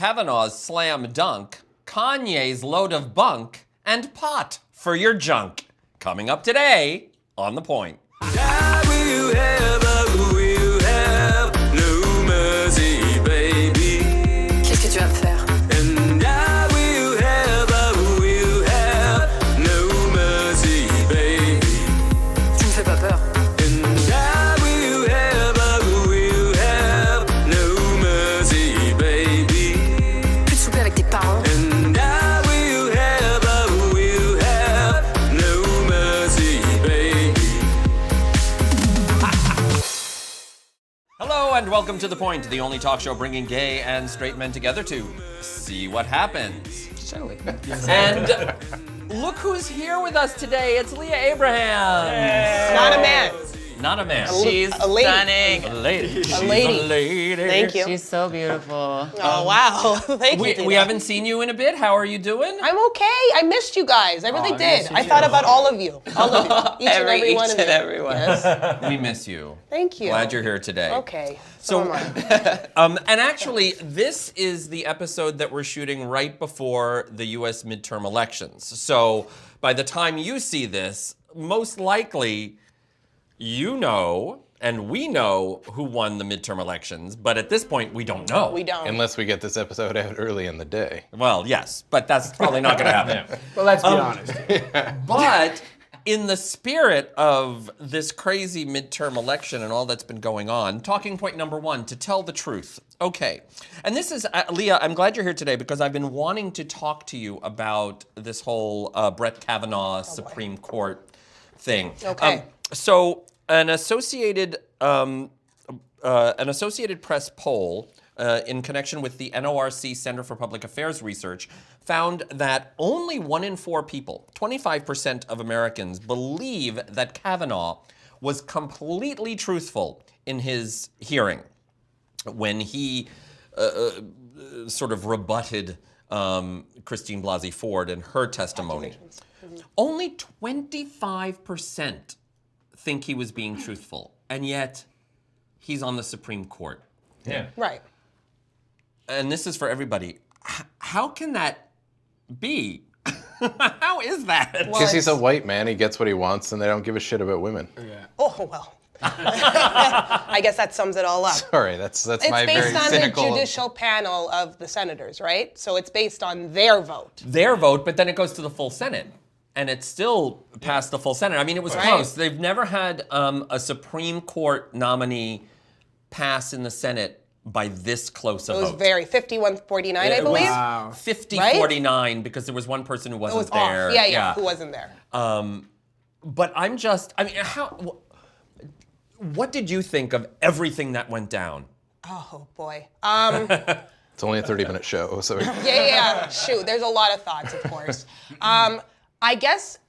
Kavanaugh's slam dunk, Kanye's load of bunk, and pot for your junk. Coming up today on The Point. Qu'est-ce que tu vas me faire? Tu me fais pas peur. Plus de souper avec tes parents. Hello and welcome to The Point, the only talk show bringing gay and straight men together to see what happens. And look who's here with us today. It's Leah Abrahams. Not a man. Not a man. She's A lady. stunning. A lady. She's lady. a lady. Thank you. She's so beautiful. Oh, wow. Thank you. We haven't seen you in a bit. How are you doing? I'm okay. I missed you guys. I really did. missed you I too. thought about all of you. All of you. Each and every one of you. everyone. Yes. We miss you. Thank you. Glad you're here today. Okay. So, am I. and actually, this is the episode that we're shooting right before the U.S. midterm elections. So, by the time you see this, most likely, you know, and we know who won the midterm elections, but at this point, we don't know. We don't. Unless we get this episode out early in the day. Well, yes, but that's probably not going to happen. Well, let's be honest. But in the spirit of this crazy midterm election and all that's been going on, talking point number one, to tell the truth. Okay. And this is, Leah, I'm glad you're here today because I've been wanting to talk to you about this whole Brett Kavanaugh Supreme Court thing. Okay. So an Associated Press poll in connection with the NORC Center for Public Affairs Research found that only 1 in 4 people, 25% of Americans, believe that Kavanaugh was completely truthful in his hearing when he sort of rebutted Christine Blasey Ford and her testimony. Only 25% think he was being truthful, and yet he's on the Supreme Court. Yeah. Right. And this is for everybody. How can that be? How is that? Because he's a white man, he gets what he wants, and they don't give a shit about women. Oh, well. I guess that sums it all up. Sorry, that's It's my very based on cynical. the judicial panel of the senators, right? So it's based on their vote. Their vote, but then it goes to the full Senate. And it's still passed the full Senate. I mean, it was Right. close. They've never had a Supreme Court nominee pass in the Senate by this close a It was vote. very 51-49, I It was believe. Wow. 50-49 because there was one person who It wasn't was there. off. Yeah, who wasn't there? But I'm just, I mean, what did you think of everything that went down? Oh, boy. It's only a 30-minute show, so Yeah. Shoot, there's a lot of thoughts, of course. I guess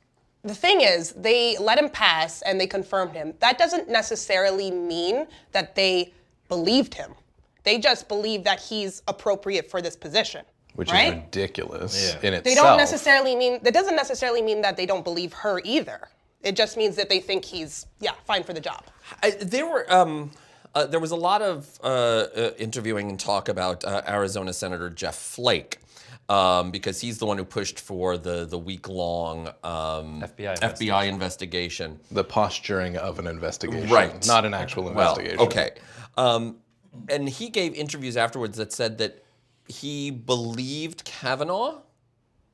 the thing is, they let him pass and they confirmed him. That doesn't necessarily mean that they believed him. They just believe that he's appropriate for this position. which right? is ridiculous in itself. They don't necessarily mean, that doesn't necessarily mean that they don't believe her either. It just means that they think he's, fine for the job. There was a lot of interviewing and talk about Arizona Senator Jeff Flake, because he's the one who pushed for the week-long FBI investigation. The posturing of an investigation, Right. not an actual investigation. Well, okay. And he gave interviews afterwards that said that he believed Kavanaugh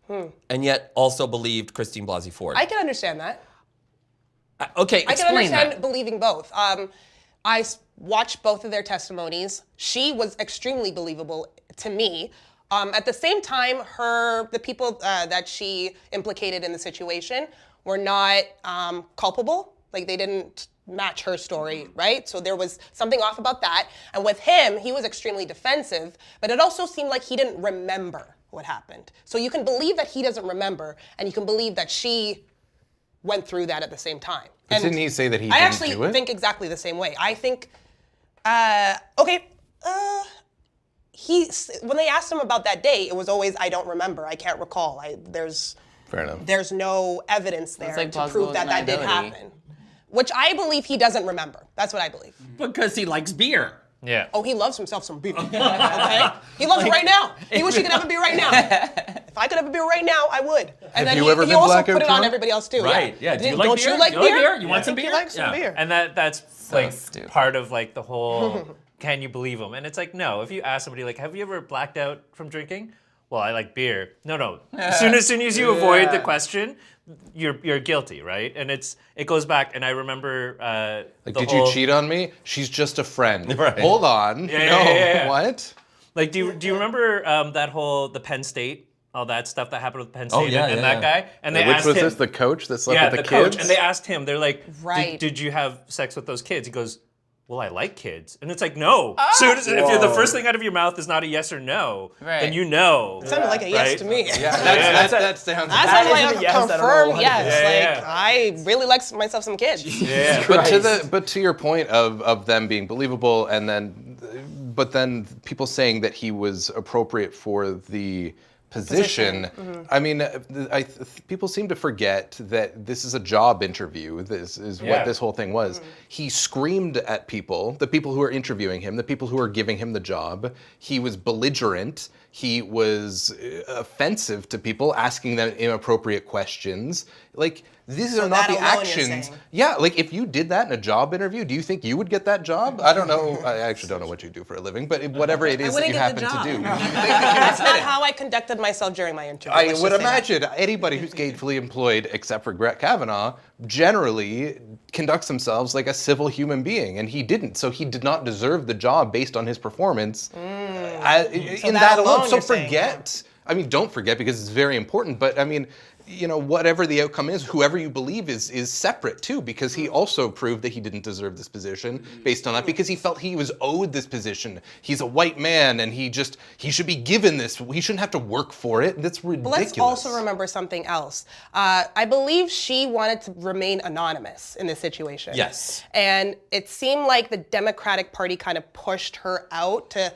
and yet also believed Christine Blasey Ford. I can understand that. Okay, I can explain understand that. believing both. I watched both of their testimonies. She was extremely believable to me. At the same time, the people that she implicated in the situation were not culpable. Like, they didn't match her story, right? So there was something off about that. And with him, he was extremely defensive, but it also seemed like he didn't remember what happened. So you can believe that he doesn't remember, and you can believe that she went through that at the same time. But And didn't he say that he I didn't actually do it? think exactly the same way. I think, when they asked him about that day, it was always, I don't remember, I can't recall. Fair enough. There's no evidence there like to prove that that did plausible deniability. happen. Which I believe he doesn't remember. That's what I believe. Because he likes beer. Yeah. Oh, he loves himself some beer. Okay? He loves it right now. He wish he could have a beer right now. If I could have a beer right now, I would. And then you he, ever he been also blackout put it on drunk? everybody else too. Right. Yeah. Do you like Don't beer? you like You beer? You want some beer? You like some beer. And that's like stupid. part of like the whole can you believe them? And it's like, no, if you ask somebody like, have you ever blacked out from drinking? Well, I like beer. No. As soon as you avoid the question, you're guilty, right? And it goes back, and I remember Like, the did whole, you cheat on me? She's just a friend. Right. Hold on. Yeah. What? Like, do you remember the Penn State, all that stuff that happened with Penn State yeah, and yeah, that yeah. guy? And they Which asked was him, this, the coach that slept yeah, with the coach, kids? and they asked him, they're like, Right. did you have sex with those kids? He goes, well, I like kids. And it's like, no. Soon as, if the first thing out of your mouth is not a yes or no, Right. then you know. Sounded like a yes Right? to me. Yeah, that sounds... That sounds isn't like a a yes, I don't know confirmed what it yes. is. Like, I really like myself some kids. Yeah. But to your point of them being believable, and then people saying that he was appropriate for the position. I mean, people seem to forget that this is a job interview. This is Yeah. what this whole thing was. He screamed at people, the people who are interviewing him, the people who are giving him the job. He was belligerent. He was offensive to people, asking them inappropriate questions. Like, these are not that the alone, you're actions. saying? Yeah, like if you did that in a job interview, do you think you would get that job? I don't know. I actually don't know what you do for a living, but whatever it is that you happen to do. That's not how I conducted myself during my interview. I Let's would just say that. imagine anybody who's gainfully employed, except for Brett Kavanaugh, generally conducts themselves like a civil human being, and he didn't. So he did not deserve the job based on his performance. In that that alone, alone, so you're saying, forget. I mean, don't forget because it's very important. But I mean, you know, whatever the outcome is, whoever you believe is separate too, because he also proved that he didn't deserve this position based on that, because he felt he was owed this position. He's a white man, and he should be given this. He shouldn't have to work for it. That's ridiculous. Let's also remember something else. I believe she wanted to remain anonymous in this situation. Yes. And it seemed like the Democratic Party kind of pushed her out to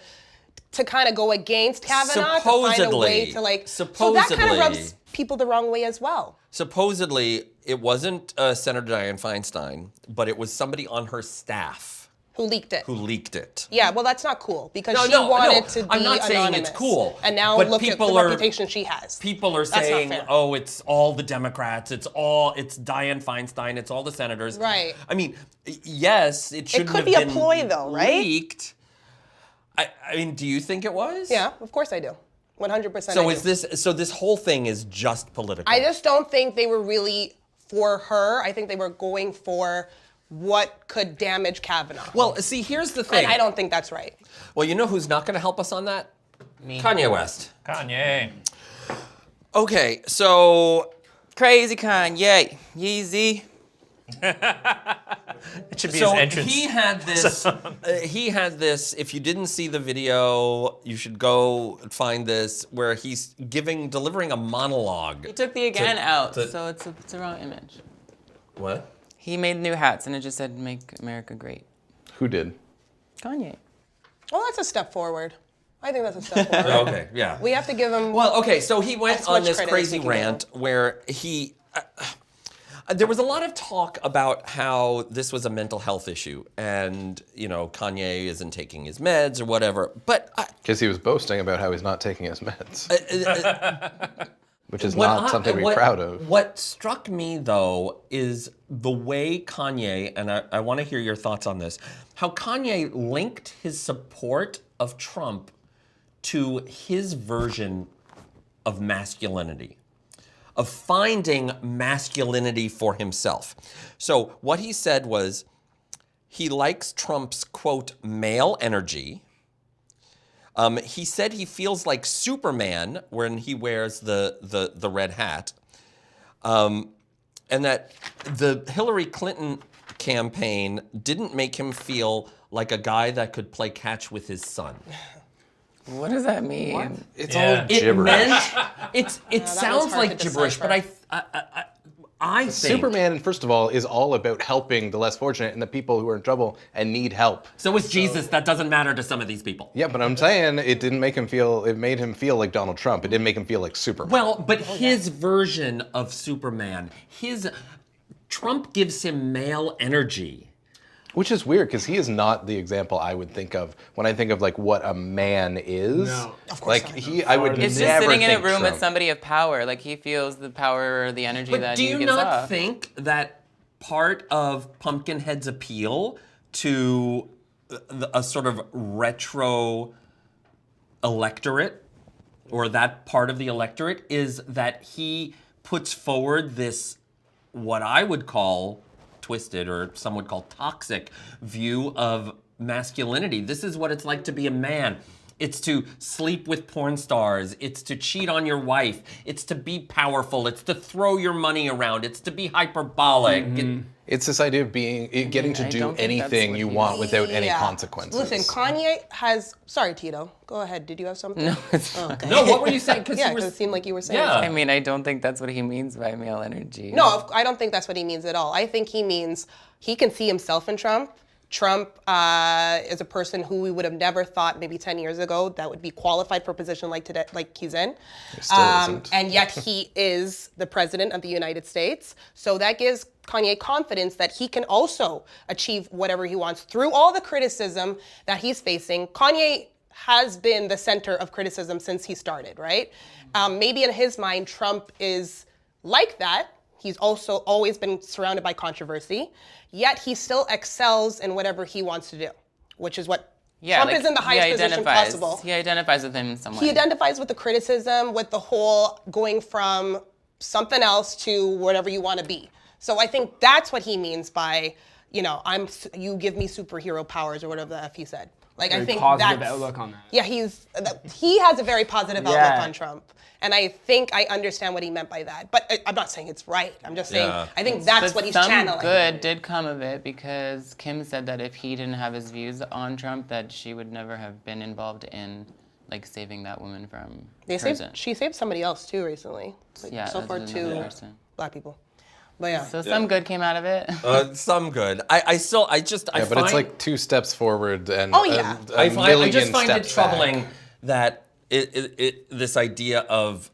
kind of go against Kavanaugh, to find a way to like. So that kind of rubs people the wrong way as well. Supposedly, it wasn't Senator Dianne Feinstein, but it was somebody on her staff Who leaked it? who leaked it. Yeah, well, that's not cool because No, she no, wanted no. to be I'm not saying anonymous. it's cool, And now but look at the people are- reputation she has. People are That's not saying, fair. oh, it's all the Democrats, it's Dianne Feinstein, it's all the senators. Right. I mean, yes, it shouldn't could have be a been ploy, though, right? leaked. I mean, do you think it was? Yeah, of course I do. 100%. So I do. this whole thing is just political? I just don't think they were really for her. I think they were going for what could damage Kavanaugh. Well, see, here's the thing. and I don't think that's right. Well, you know who's not going to help us on that? Me. Kanye West. Kanye. Okay, so Crazy Kanye. Yeezy. It should be so his entrance. he had this. He had this. If you didn't see the video, you should go find this, where he's delivering a monologue. He took the again out, to- so it's a wrong image. What? He made new hats, and it just said "Make America Great." Who did? Kanye. Well, that's a step forward. I think that's a step forward. Okay, yeah. We have to give him. Well, okay, so he went As on much this credit as crazy he can rant where he. There was a lot of talk about how this was a mental health issue, and Kanye isn't taking his meds or whatever. But Because he was boasting about how he's not taking his meds, which is what not something to be proud of. What struck me though is the way Kanye, and I want to hear your thoughts on this, how Kanye linked his support of Trump to his version of masculinity, of finding masculinity for himself. So what he said was he likes Trump's, quote, male energy. He said he feels like Superman when he wears the red hat. And that the Hillary Clinton campaign didn't make him feel like a guy that could play catch with his son. What does that mean? It's Yeah. all It gibberish. meant it was sounds hard like to gibberish, but decipher. I think Superman, first of all, is all about helping the less fortunate and the people who are in trouble and need help. so is Jesus. That doesn't matter to some of these people. Yeah, but I'm saying it didn't make him feel. It made him feel like Donald Trump. It didn't make him feel like Superman. Well, but his version of Superman, Trump gives him male energy. Which is weird because he is not the example I would think of when I think of like what a man is. No. Of course Like not. I would It's never just sitting in a think room with Trump. somebody of power. Like he feels the power or the energy But that do he you gives not off. think that part of Pumpkinhead's appeal to a sort of retro electorate, or that part of the electorate, is that he puts forward this, what I would call twisted, or some would call toxic, view of masculinity. This is what it's like to be a man. It's to sleep with porn stars. It's to cheat on your wife. It's to be powerful. It's to throw your money around. It's to be hyperbolic. It's this idea of getting to I do don't think that's anything what you he want without any Yeah. consequences. Listen, Kanye has. Sorry, Tito. Go ahead. Did you have something? No, it's Oh, okay. No, what were you saying? Because Yeah, because it seemed like you were saying. Yeah. I mean, I don't think that's what he means by male energy. No, I don't think that's what he means at all. I think he means he can see himself in Trump. Trump is a person who we would have never thought maybe 10 years ago that would be qualified for a position like today, like he's in. He still isn't. And yet he is the president of the United States. So that gives Kanye confidence that he can also achieve whatever he wants through all the criticism that he's facing. Kanye has been the center of criticism since he started, right? Maybe in his mind, Trump is like that. He's also always been surrounded by controversy, yet he still excels in whatever he wants to do, which is what Trump is in the highest position possible. He identifies with him in some way. He identifies with the criticism, with the whole going from something else to whatever you want to be. So I think that's what he means by, you give me superhero powers or whatever the F he said. Like Very I think positive that's outlook on that. Yeah, he has a very positive outlook Yeah. on Trump. And I think I understand what he meant by that. But I'm not saying it's right. I'm just saying Yeah. I think that's But what he's some channeling. good did come of it because Kim said that if he didn't have his views on Trump, that she would never have been involved in like saving that woman from prison. She saved somebody else too recently. Like, Yeah, so that far was another 2 person. black people. But yeah. So some good came out of it. some good. I Yeah, but it's like 2 steps forward and Oh, yeah. I just million find it steps troubling back. that this idea of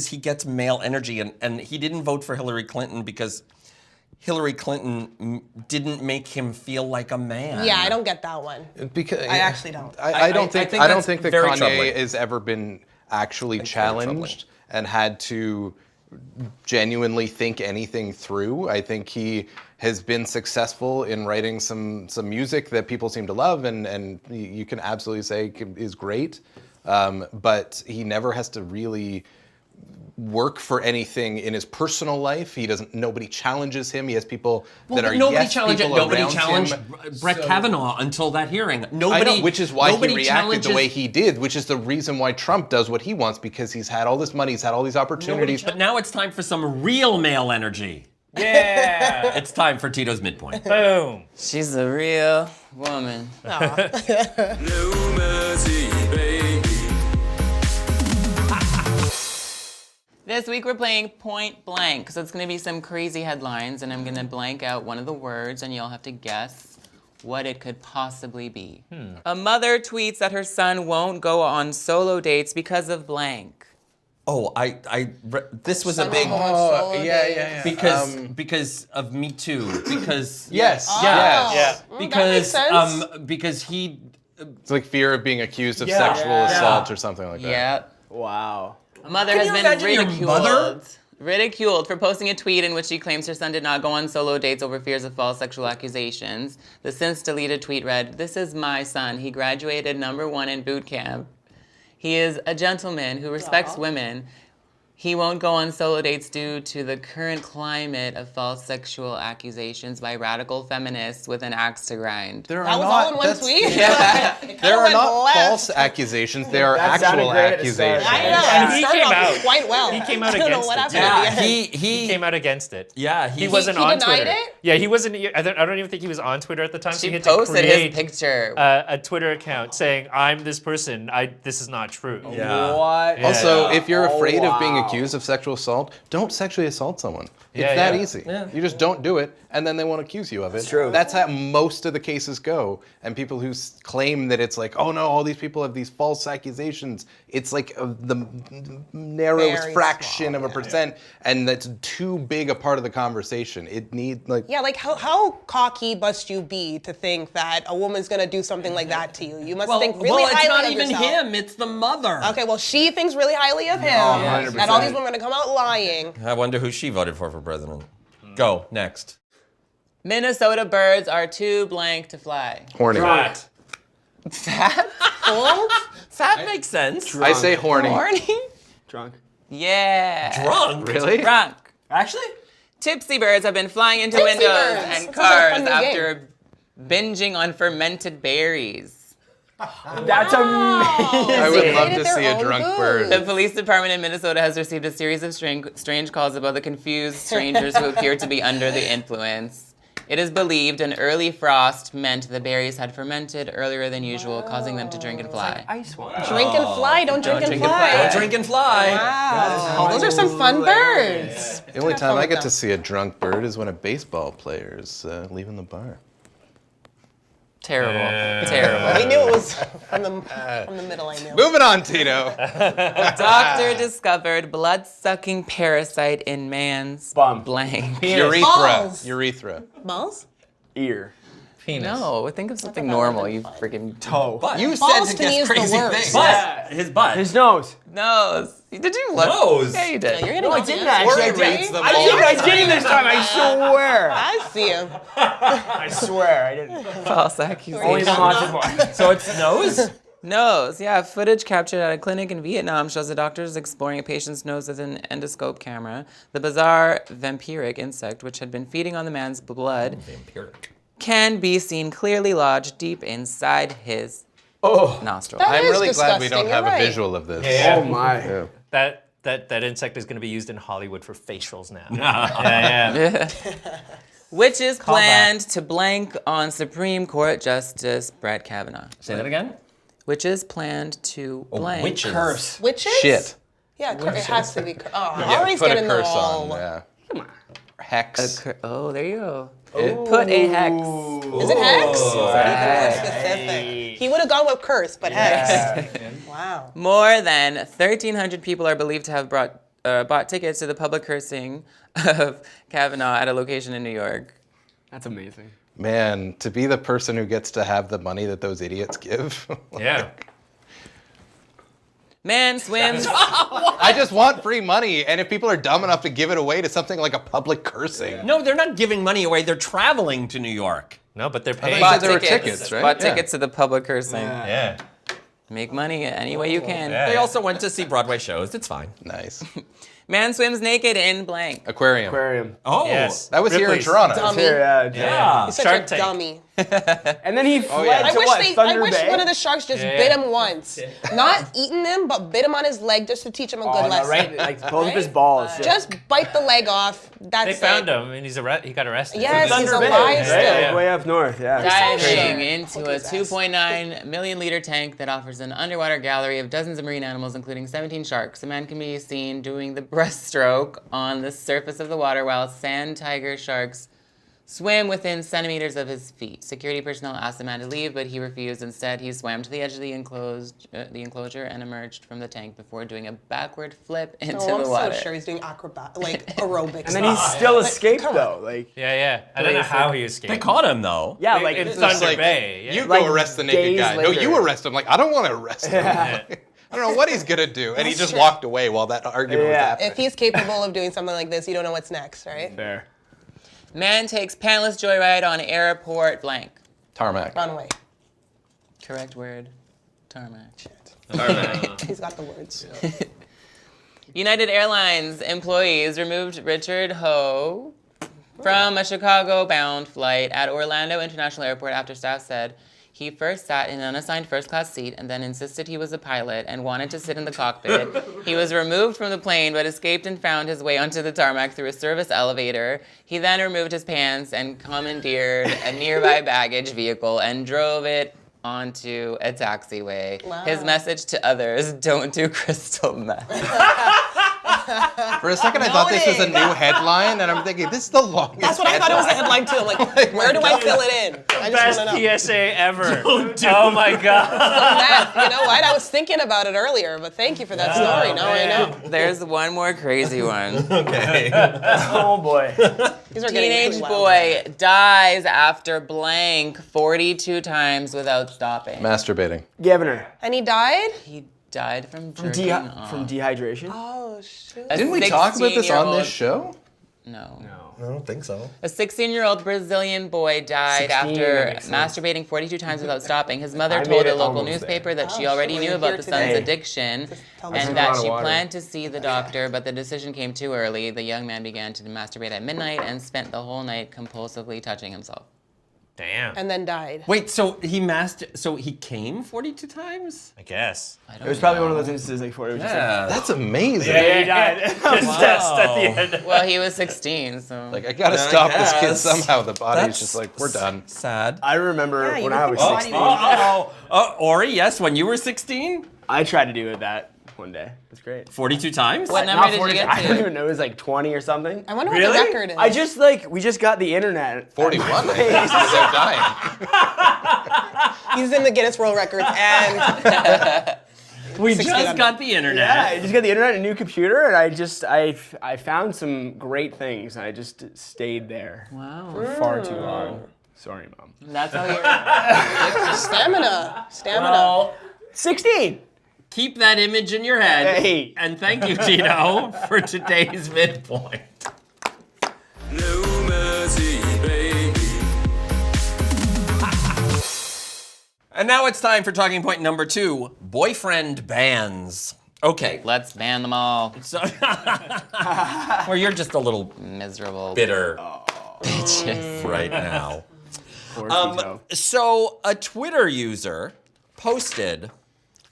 he gets male energy, and he didn't vote for Hillary Clinton because Hillary Clinton didn't make him feel like a man. Yeah, I don't get that one. Because I actually don't. I don't think that very Kanye troubling. has ever been actually very challenged and had to genuinely think anything through. I think he has been successful in writing some music that people seem to love, and you can absolutely say is great. But he never has to really work for anything in his personal life. Nobody challenges him. He has people that are nobody yes challenged people Nobody around challenged him. Brett Kavanaugh until that hearing. I Nobody, know, which is why he nobody reacted the challenges- way he did, which is the reason why Trump does what he wants, because he's had all this money, he's had all these opportunities. But now it's time for some real male energy. Yeah. It's time for Tito's midpoint. Boom. She's a real woman. This week we're playing Point Blank, so it's going to be some crazy headlines, and I'm going to blank out one of the words, and you'll have to guess what it could possibly be. A mother tweets that her son won't go on solo dates because of blank. Oh, this was a big because of Me Too. Because Yes, yeah, yes. That because makes sense. because he It's like fear of being accused of Yeah. sexual Yeah. assault or something like that. Yep. Wow. A mother Can has you been imagine your mother? ridiculed for posting a tweet in which she claims her son did not go on solo dates over fears of false sexual accusations. The since deleted tweet read, "This is my son. He graduated #1 in boot camp. He is a gentleman who respects women. He won't go on solo dates due to the current climate of false sexual accusations by radical feminists with an axe to grind." There That was all in one that's- tweet? There are went not left. false accusations. There are That sounded actual great at the start. accusations. I know. And it he started came off out. quite well. He came out I don't know against what it, happened too. at the yeah, end. He came out against it. yeah He wasn't he on denied Twitter. it? Yeah, he wasn't. I don't even think he was on Twitter at the time. So She he had to posted his create picture. a Twitter account saying, "I'm this person. This is not true." Yeah. What? Also, if you're afraid of being wow. accused of sexual assault, don't sexually assault someone. It's Yeah, that yeah. easy. You just don't do it, and then they won't accuse you of it. It's true. That's how most of the cases go. And people who claim that it's like, oh no, all these people have these false accusations. It's like the narrowest Very fraction small, of a percent, and that's too big a part of the conversation. It need like. Yeah, like how cocky must you be to think that a woman's gonna do something like that to you? You must think really it's highly not of even yourself. him. It's the mother. Okay, well, she thinks really highly of him, 100%. and all these women are gonna come out lying. I wonder who she voted for president. Go, next. Minnesota birds are too blank to fly. Horny. Fat. Fat makes sense. I say horny. Horny? Drunk. Yeah. Drunk. Really? Drunk. Actually? Tipsy birds have been flying into Tipsy windows birds. and Sounds like a cars fun new after binging on fermented berries. That's amazing. I would love Created to their see a own drunk food. bird. The police department in Minnesota has received a series of strange calls about the confused strangers who appear to be under the influence. It is believed an early frost meant the berries had fermented earlier than usual, causing them to drink and fly. Ice one. Drink and fly, don't drink and drink and fly. fly. Don't drink and fly. Wow, those are some fun birds. The only Have time fun I with get them. to see a drunk bird is when a baseball player is leaving the bar. Terrible. Terrible. We knew it was from the middle. I knew. Moving on, Tito. Doctor discovered blood-sucking parasite in man's Bum. blank. Urethra. Balls. Urethra. Balls? Ear. Penis. No, think of something normal, you freaking Toe. You Balls said to to me guess is the crazy worst. things. Butt. His butt. His nose. nose. Did you look? Nose? Yeah, you did. You're No, I gonna didn't go actually. I Corey did. reads them I all did. the I did this time. I swear. I see him. I swear. I didn't. False Only accusation. the haunted one. So it's nose? Nose. Yeah, footage captured at a clinic in Vietnam shows the doctors exploring a patient's nose with an endoscope camera. The bizarre vampiric insect, which had been feeding on the man's blood, Vampiric. can be seen clearly lodged deep inside his nostril. That I'm is really glad we disgusting, don't have you're a right. visual of this. Oh my. That insect is going to be used in Hollywood for facials now. yeah. Which is back. planned to blank on Supreme Court Justice Brett Kavanaugh. Say that again? Which is planned to blank. Witches. Curse. Witches? Shit. Yeah, it has to be. Oh, Yeah, always put a getting them curse all. on. Yeah. Hex. Oh, there you go. Put a hex. Is it hex? Even more Hex. specific. He would have gone with curse, but hex. Wow. More than 1,300 people are believed to have bought tickets to the public cursing of Kavanaugh at a location in New York. That's amazing. Man, to be the person who gets to have the money that those idiots give. Yeah. Man swims. I just want free money, and if people are dumb enough to give it away to something like a public cursing. No, they're not giving money away. They're traveling to New York. No, but they're thought paying. you Bought said there were tickets, right? Bought Yeah. tickets to the public cursing. Yeah. Make money any way you can. Yeah. They also went to see Broadway shows. It's fine. Nice. Man swims naked in blank. Aquarium. Aquarium. Oh. Yes. That was here in Ripley's. Toronto. Dummy. Yeah. Yeah. He's such Shark a Tank. dummy. And then he fled yeah. I to wish what? I Thunder wish Bay? one of the sharks just Yeah, bit yeah. him once. Not eaten him, but bit him on his leg just to teach him a Oh, good no, lesson. right? Like both of his balls. Yeah. Just bite the leg off. That's They it. found him and he got arrested. Yes, he's Thunder Bay, alive right? still. Yeah. Way up north. Yeah. Diving sure. into a 2.9 million liter tank that offers an underwater gallery of dozens of marine animals, including 17 sharks. A man can be seen doing the breaststroke on the surface of the water while sand tiger sharks swim within centimeters of his feet. Security personnel asked the man to leave, but he refused. Instead, he swam to the edge of the enclosure and emerged from the tank before doing a backward flip into Oh, I'm the water. so sure he's doing aerobics. And then he still escaped come on. though. Like Yeah. I don't know how he escaped. They caught him, though. yeah, In like Thunder like, Bay. Yeah. You Like go arrest the naked days guy. No, later. you arrest him. Like, I don't want to arrest him. Yeah. I don't know what he's gonna do. And he just true. walked away while that argument was Yeah. happening. If he's capable of doing something like this, you don't know what's next, right? fair. Man takes pantless joyride on airport blank. Tarmac. Run away. Correct word. Tarmac. He's got the words. United Airlines employees removed Richard Ho from a Chicago-bound flight at Orlando International Airport after staff said he first sat in an unassigned first-class seat and then insisted he was a pilot and wanted to sit in the cockpit. He was removed from the plane but escaped and found his way onto the tarmac through a service elevator. He then removed his pants and commandeered a nearby baggage vehicle and drove it onto a taxiway. Wow. His message to others, don't do crystal meth. For a second, I thought this was a new headline, and I'm thinking, this is the longest. That's what I thought it was a headline too. I'm like, where do I fill it in? I just Best want to know. PSA ever. Oh my god. Math, you know what? I was thinking about it earlier, but thank you for that story. Now I know. There's one more crazy one. Okay. Oh boy. These are getting Teenage really loud. boy dies after blank 42 times without stopping. Masturbating. Governor. And he died? He died from From, jerking off. from dehydration? Oh, shoot. A Didn't we talk about this on 16-year-old this show? No. I don't think so. A 16-year-old Brazilian boy died 16, that after makes sense. masturbating 42 times without stopping. His mother I told made a it local almost newspaper that she Oh, already shit, knew we're about here the son's today. addiction tell me and some that more she water. planned to see the doctor, but the decision came too early. The young man began to masturbate at midnight and spent the whole night compulsively touching himself. Damn. And then died. Wait, so he came 42 times? I guess. It was probably one of those instances like where it was just like, Yeah. That's amazing. He died. Just test at the end. Well, he was 16, so. Like, I gotta Yeah, I stop this kid guess. somehow. The body's That's just like, we're done. Sad. I remember Yeah, you when would I think was so. 16. Oh, Ori, yes, when you were 16? I tried to do it that one day. It's great. 42 times? What number Not did you 40, get I don't to? even know. It was like 20 or something. I wonder what Really? the record is. I just we just got the internet. 41, I think, without dying. He's in the Guinness World Records and We 60 just under. got the internet. Yeah, I just got the internet and a new computer, and I found some great things, and I just stayed there Wow. for far too long. Sorry, Mom. That's how you're. stamina. Well, 16. keep that image in your head. Hey. And thank you, Tito, for today's midpoint. No mercy, baby. And now it's time for talking point number 2, boyfriend bans. Okay, Let's ban them all. so or you're just a little Miserable bitter bitches. right now. Poor Tito. So a Twitter user posted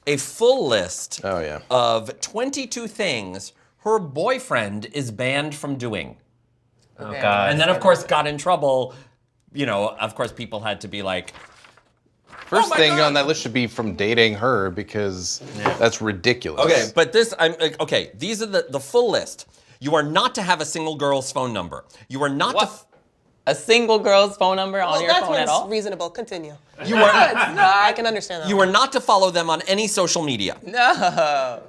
a full list Oh, yeah. of 22 things her boyfriend is banned from doing. Oh god. And then, of course, got in trouble. You know, of course, people had to be like, First my thing God. on that list should be from dating her because that's ridiculous. okay, but this, okay, these are the full list. You are not to have a single girl's phone number. You are not What? A single girl's phone number on well, your that's phone at all? reasonable. Continue. you are I can understand that. you are not to follow them on any social media. No.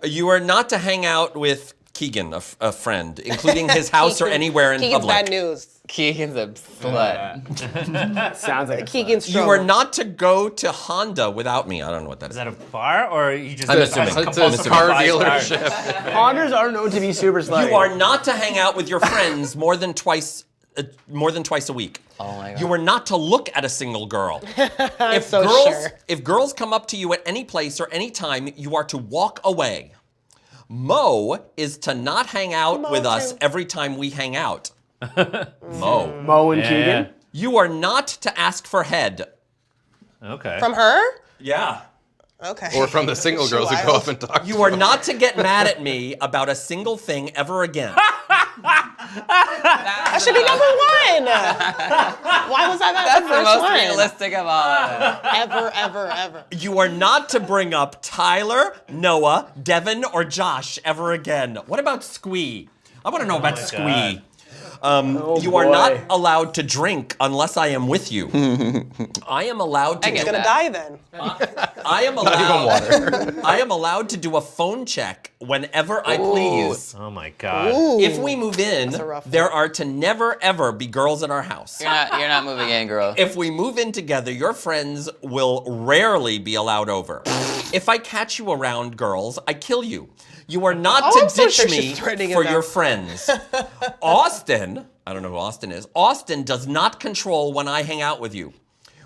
You are not to hang out with Keegan, a friend, including his house or anywhere in Keegan's public. bad news. Keegan's a slut. Sounds like a Keegan's You trouble. are not to go to Honda without me. I don't know what that Is is. that a bar or you just? I'm assuming. It's a compulsively car buy dealership. Hondas are known to be super slutty. You are not to hang out with your friends more than twice a week. Oh my God. You are not to look at a single girl. If so girls sure. if girls come up to you at any place or any time, you are to walk away. Mo is to not hang out Mo with us too. every time we hang out. Mo. Mo and Yeah. Keegan. You are not to ask for head. Okay. From her? Yeah. Okay. Or from the single girls who go Wild. up and talk. You are not to get mad at me about a single thing ever again. That should be number 1. Why was that That's the the first most one? realistic of all of them. Ever. You are not to bring up Tyler, Noah, Devin, or Josh ever again. What about Squee? I want to know about my Squee. God. You are boy. not allowed to drink unless I am with you. I am allowed to. I get He's gonna that. die then. I am Not even allowed. water. I am allowed to do a phone check whenever I please. Oh my god. If we move in, a rough one. there are to never ever be girls in our house. You're not moving in, girl. If we move in together, your friends will rarely be allowed over. If I catch you around girls, I kill you. You are not Oh, to I'm so ditch sure me she's threatening for him your now. friends. Austin, I don't know who Austin is. Austin does not control when I hang out with you.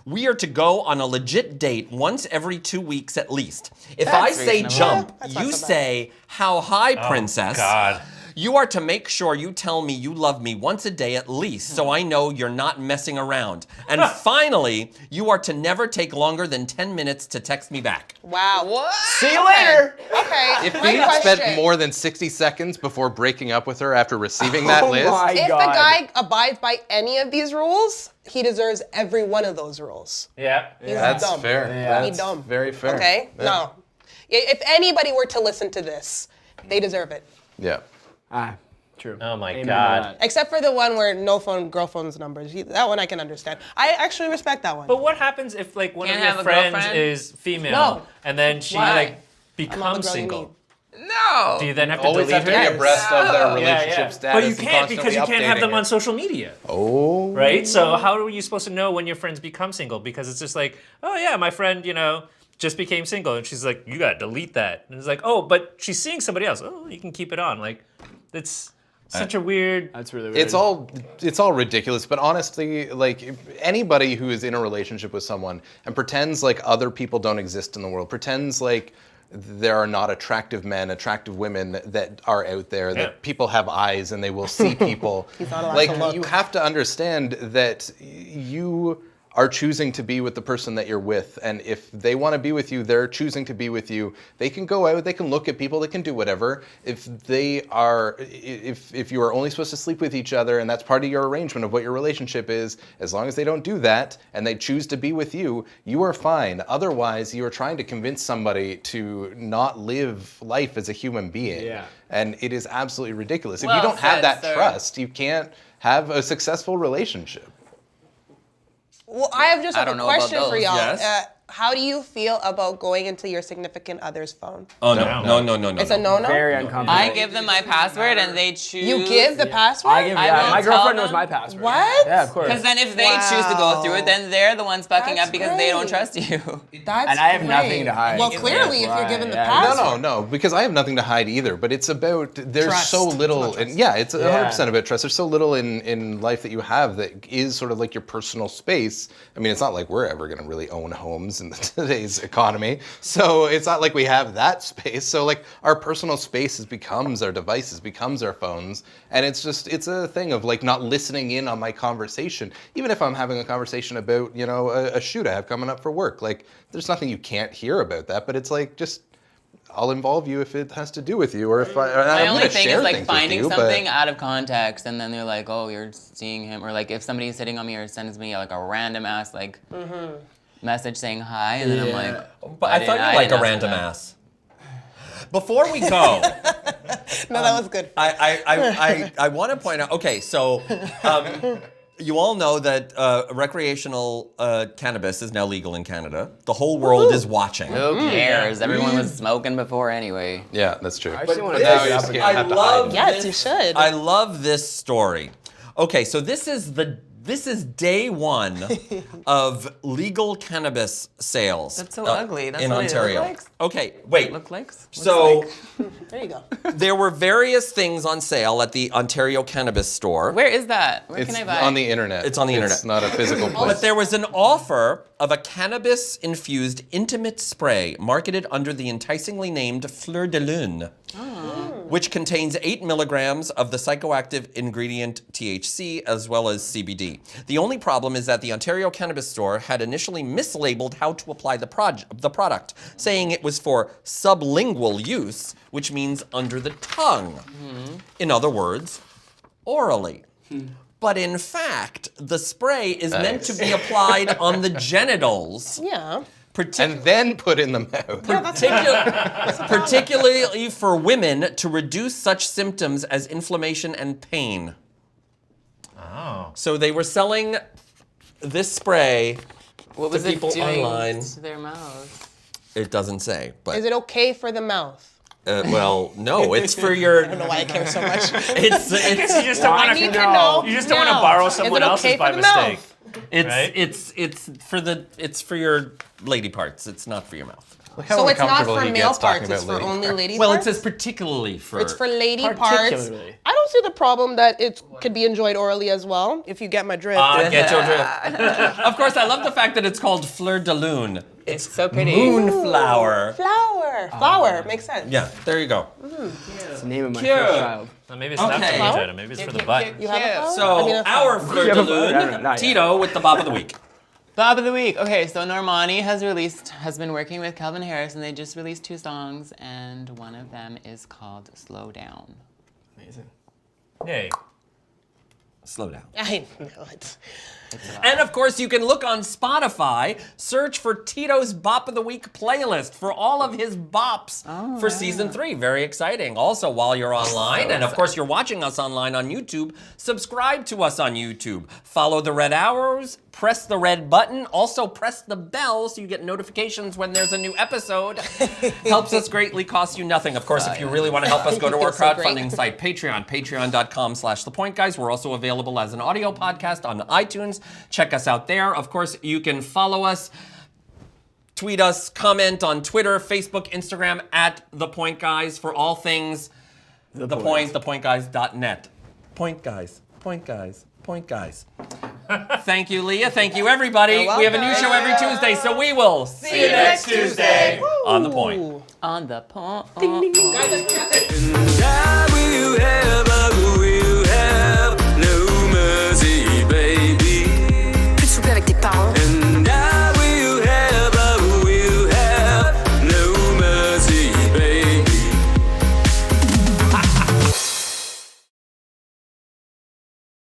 We are to go on a legit date once every 2 weeks at least. If I That's say reasonable. jump, That's not you so bad. say, how high, princess? God. You are to make sure you tell me you love me once a day at least so I know you're not messing around. And finally, you are to never take longer than 10 minutes to text me back. Wow. What? See you later. Okay. If my he question. spent more than 60 seconds before breaking up with her after receiving that Oh list, my If God. the guy abides by any of these rules, he deserves every one of those rules. Yeah. He's that's dumb. fair. Yeah. That's dumb. very fair. Okay? Yeah. No. If anybody were to listen to this, they deserve it. Yeah. True. Oh my Amen to God. that. Except for the one where no phone, girl phones numbers. That one I can understand. I actually respect that one. But what happens if like one Can't of your have a friends girlfriend? is female No. and then she Why? like I'm not the becomes girl you single? need. No. Do you then have to Always delete have to her? be abreast of their relationship Yeah. status. But you and can't because you constantly can't have them updating on it. social media. Oh. Right? So how are you supposed to know when your friends become single? Because it's just like, oh yeah, my friend, just became single, and she's like, you gotta delete that. And it's like, oh, but she's seeing somebody else. Oh, you can keep it on. Like, it's such a weird. That's really weird. It's all ridiculous, but honestly, like anybody who is in a relationship with someone and pretends like other people don't exist in the world, pretends like there are not attractive men, attractive women that are out there, Yeah. that people have eyes and they will see people. not allowed Like to look. you have to understand that you are choosing to be with the person that you're with, and if they want to be with you, they're choosing to be with you. They can go out, they can look at people, they can do whatever. If you are only supposed to sleep with each other, and that's part of your arrangement of what your relationship is, as long as they don't do that and they choose to be with you, you are fine. Otherwise, you are trying to convince somebody to not live life as a human being. Yeah. And it is absolutely ridiculous. If Well you don't have said, that sir. trust, you can't have a successful relationship. Well, I have just I like don't a know about question for those. y'all. Yes. How do you feel about going into your significant other's phone? Oh no. It's a no-no? Very uncomfortable. I give them my password and they choose. You give the password? I give, I yeah, will my tell girlfriend knows them. my password. What? Yeah, of course. Because then if they choose to go through it, then they're the ones fucking That's up because they don't great. trust you. That's And I have great. nothing to hide. Well, clearly, if you're Right, given the yeah. password. No, because I have nothing to hide either. But it's about there's Trust. so It's little, about and trust. yeah, it's 100% Yeah. about trust. There's so little in life that you have that is sort of like your personal space. I mean, it's not like we're ever going to really own homes in today's economy, so it's not like we have that space. So like our personal space becomes our devices, becomes our phones, and it's a thing of like not listening in on my conversation, even if I'm having a conversation about a shoot I have coming up for work. Like there's nothing you can't hear about that, but it's like just. I'll involve you if it has to do with you, or if My I'm only gonna thing share is like things with finding you, but- something out of context, and then they're like, "Oh, you're seeing him," or like if somebody's sitting on me or sends me like a random ass like message saying hi, and then I'm like, But I thought you like a random ass. Before we go, No, that was good. I want to point out. Okay, so you all know that recreational cannabis is now legal in Canada. The whole world is watching. Who cares? Everyone was smoking before anyway. Yeah, that's true. I actually want But to now take you it just up can't again. have to love hide. Yes, you should. I love this story. Okay, so this is day one of legal cannabis sales. That's so ugly. That's in what it Ontario. looks like? Okay, wait. Look like. So There you go. there were various things on sale at the Ontario Cannabis Store. Where is that? Where It's can I buy? on the internet. It's on the internet. It's not a physical place. But there was an offer of a cannabis-infused intimate spray marketed under the enticingly named Fleur de Lune, which contains 8 milligrams of the psychoactive ingredient THC as well as CBD. The only problem is that the Ontario Cannabis Store had initially mislabeled how to apply the product, saying it was for sublingual use, which means under the tongue. In other words, orally. But in fact, the spray is meant to be applied on the genitals, Yeah. and then put in the mouth. particularly for women to reduce such symptoms as inflammation and pain. Oh. So they were selling this spray. What was to it people doing online. to their mouth? It doesn't say, but Is it okay for the mouth? well, no, it's for your. I don't know why I care so much. It's You just don't I want need to to know. You just don't want to now. borrow Is someone it else's okay by for the mistake. mouth? Right? it's for your lady parts. It's not for your mouth. Look how So it's not uncomfortable for he male gets talking parts, it's about for lady only parts. lady Well, it parts? says particularly for. It's for lady parts. Particularly. I don't see the problem that it could be enjoyed orally as well, if you get my drift. Get your drift. Of course, I love the fact that it's called Fleur de Lune. It's so pretty. Moonflower. Flower. Makes sense. Yeah, there you go. It's the name of my Cute. first child. Well, maybe it's not for Okay. the vagina. Maybe it's for the butt. You have a flower? So I mean, a our flower. Fleur You de have a flower? No, Lune, not yet. Tito with the Bob of the Week. Bob of the week. Okay, so Normani has been working with Calvin Harris, and they just released 2 songs, and one of them is called "Slow Down." Amazing. Yay. Slow down. I know it. And of course, you can look on Spotify, search for Tito's Bop of the Week playlist for all of his bops for season 3. Very exciting. Also, while you're online, and of course you're watching us online on YouTube, subscribe to us on YouTube. Follow the red arrows, press the red button, also press the bell so you get notifications when there's a new episode. Helps us greatly, costs you nothing. Of course, if you really want to help us, go to our So great. crowdfunding site, Patreon, patreon.com/thepointguys. We're also available as an audio podcast on iTunes. Check us out there. Of course, you can follow us, tweet us, comment on Twitter, Facebook, Instagram @thepointguys for all things The Point, thepointguys.net. Point guys, point guys, point guys. Thank you, Leah. Thank you, everybody. You're We have a new welcome. show every Tuesday, so we will see you next Tuesday on The Point. On the point. Guys,